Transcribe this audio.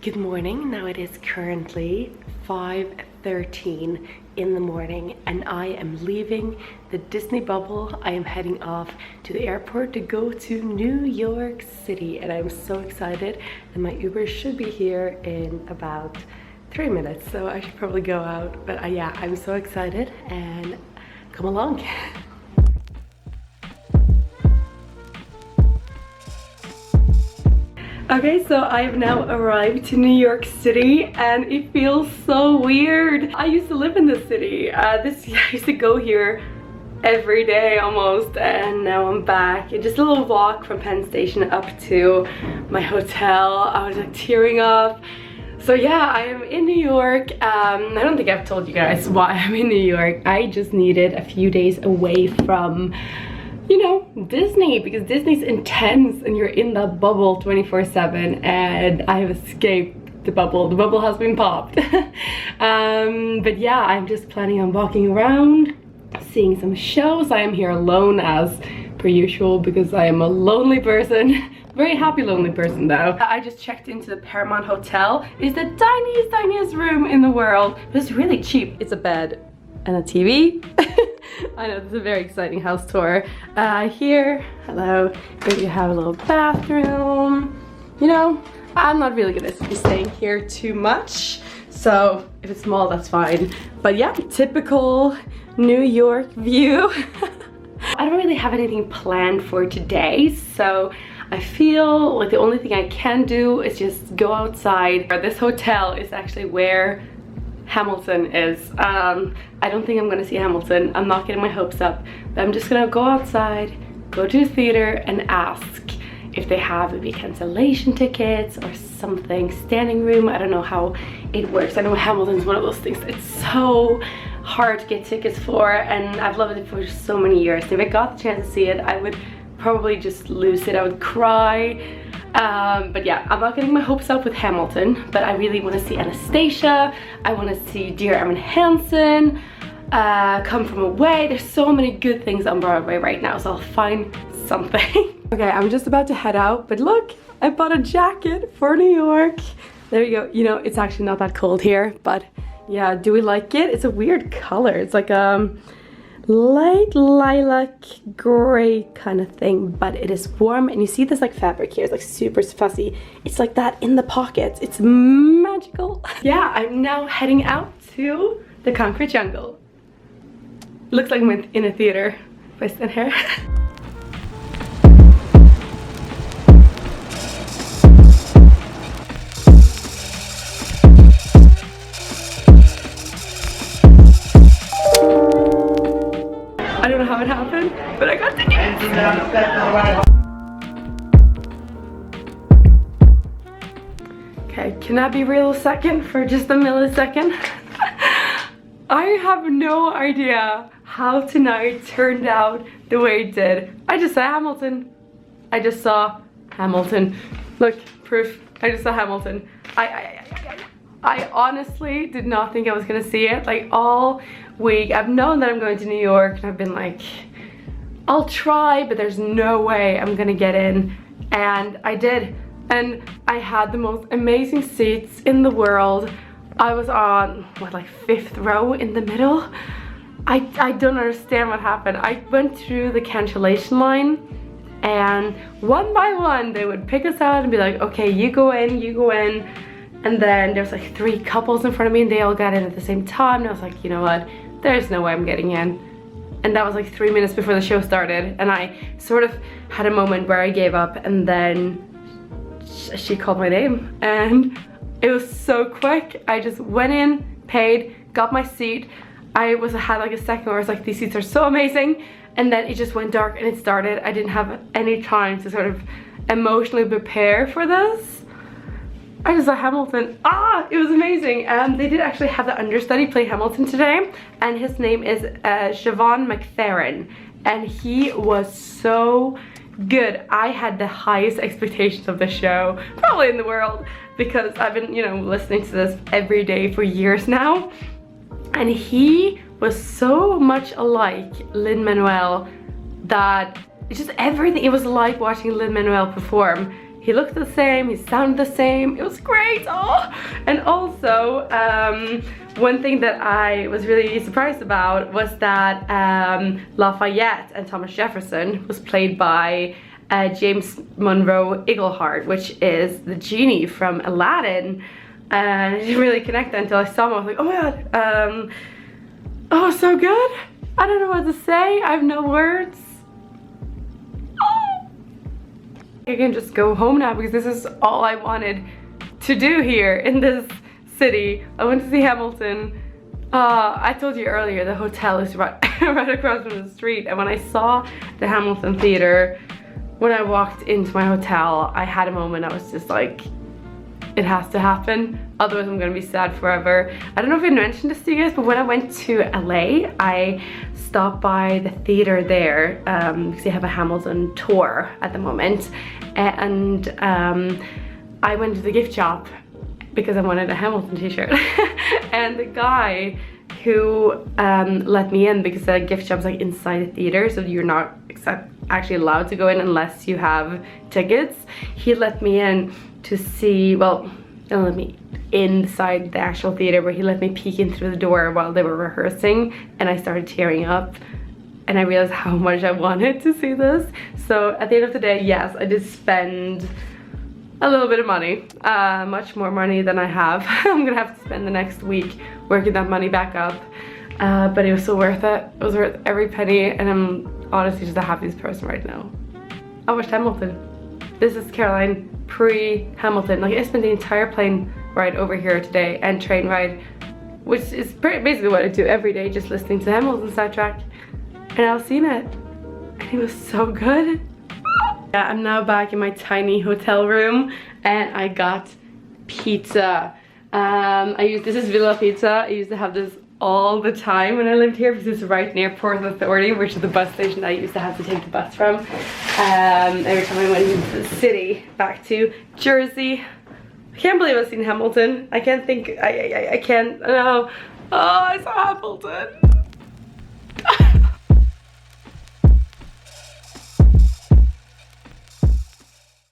Good morning. Now it is currently 5:13 in the morning and I am leaving the Disney bubble. I am heading off to the airport to go to New York City and I'm so excited, and my Uber should be here in about 3 minutes, so I should probably go out. But yeah, I'm so excited and come along. Okay, so I have now arrived to New York City and it feels so weird. I used to live in this city. I used to go here every day almost, and now I'm back. Just a little walk from Penn Station up to my hotel. I was like tearing up. So yeah, I am in New York. I don't think I've told you guys why I'm in New York. I just needed a few days away from, you know, Disney, because Disney's intense and you're in that bubble 24/7, and I have escaped the bubble. The bubble has been popped. But yeah, I'm just planning on walking around, seeing some shows. I am here alone as per usual because I am a lonely person. Very happy lonely person though. I just checked into the Paramount Hotel. It's the tiniest room in the world, but it's really cheap. It's a bed and a TV. I know, this is a very exciting house tour. Here, hello, here you have a little bathroom. You know, I'm not really gonna be staying here too much, so if it's small, that's fine. But yeah, typical New York view. I don't really have anything planned for today, so I feel like the only thing I can do is just go outside. This hotel is actually where Hamilton is. I don't think I'm gonna see Hamilton. I'm not getting my hopes up, but I'm just gonna go outside, go to the theater and ask if they have maybe cancellation tickets or something, standing room. I don't know how it works. I know Hamilton's one of those things it's so hard to get tickets for, and I've loved it for so many years. If I got the chance to see it, I would probably just lose it. I would cry. But yeah, I'm not getting my hopes up with Hamilton, but I really want to see Anastasia. I want to see Dear Evan Hansen, Come From Away. There's so many good things on Broadway right now, so I'll find something. Okay, I'm just about to head out, but look, I bought a jacket for New York. There you go. You know, it's actually not that cold here, but yeah, do we like it? It's a weird color. It's like light lilac gray kind of thing, but it is warm, and you see this like fabric here. It's like super fuzzy. It's like that in the pockets. It's magical. Yeah, I'm now heading out to the concrete jungle. Looks like I'm in a theater if I stand here. I don't know how it happened, but I got tickets. Okay, can I be real a second for just a millisecond? I have no idea how tonight turned out the way it did. I just saw Hamilton. I just saw Hamilton. Look, proof. I just saw Hamilton. I honestly did not think I was gonna see it. Like all week, I've known that I'm going to New York and I've been like, I'll try, but there's no way I'm gonna get in. And I did. And I had the most amazing seats in the world. I was on, what, like 5th row in the middle? I don't understand what happened. I went through the cancellation line, and one by one, they would pick us out and be like, okay, you go in, you go in. And then there was like 3 couples in front of me and they all got in at the same time. And I was like, you know what? There's no way I'm getting in. And that was like 3 minutes before the show started. And I sort of had a moment where I gave up, and then she called my name. And it was so quick. I just went in, paid, got my seat. I had like a second where I was like, these seats are so amazing. And then it just went dark and it started. I didn't have any time to sort of emotionally prepare for this. I just saw Hamilton. It was amazing. They did actually have the understudy play Hamilton today, and his name is Siobhan McFerrin, and he was so good. I had the highest expectations of the show, probably in the world, because I've been, you know, listening to this every day for years now, and he was so much alike Lin-Manuel that it's just everything. It was like watching Lin-Manuel perform. he looked the same, he sounded the same. It was great. Oh, and also one thing that I was really surprised about was that Lafayette and Thomas Jefferson was played by James Monroe Iglehart, which is the genie from Aladdin. And I didn't really connect that until I saw him. I was like, oh my god, oh, so good. I don't know what to say. I have no words. Oh. I can just go home now because this is all I wanted to do here in this city. I went to see Hamilton. I told you earlier the hotel is right across from the street, and when I saw the Hamilton Theater, when I walked into my hotel, I had a moment. I was just like, it has to happen, otherwise I'm gonna be sad forever. I don't know if I mentioned this to you guys, but when I went to LA, I stopped by the theater there because they have a Hamilton tour at the moment, and I went to the gift shop because I wanted a Hamilton t-shirt. And the guy who let me in, because the gift shop's like inside the theater, so you're not actually allowed to go in unless you have tickets, he let me in to see, well, don't let me inside the actual theater, but he let me peek in through the door while they were rehearsing, and I started tearing up, and I realized how much I wanted to see this. So at the end of the day, yes, I did spend a little bit of money, much more money than I have. I'm gonna have to spend the next week working that money back up, but it was so worth it. It was worth every penny, and I'm honestly just the happiest person right now. I watched Hamilton. This is Caroline pre-Hamilton. Like, I spent the entire plane ride over here today and train ride, which is basically what I do every day, just listening to the Hamilton soundtrack. And I was seeing it, and it was so good. Yeah, I'm now back in my tiny hotel room, and I got pizza. This is Villa Pizza. I used to have this all the time when I lived here because it's right near Port Authority, which is the bus station I used to have to take the bus from. Every time I went into the city, back to Jersey. I can't believe I've seen Hamilton. I can't think, I can't, no. Oh, I saw Hamilton.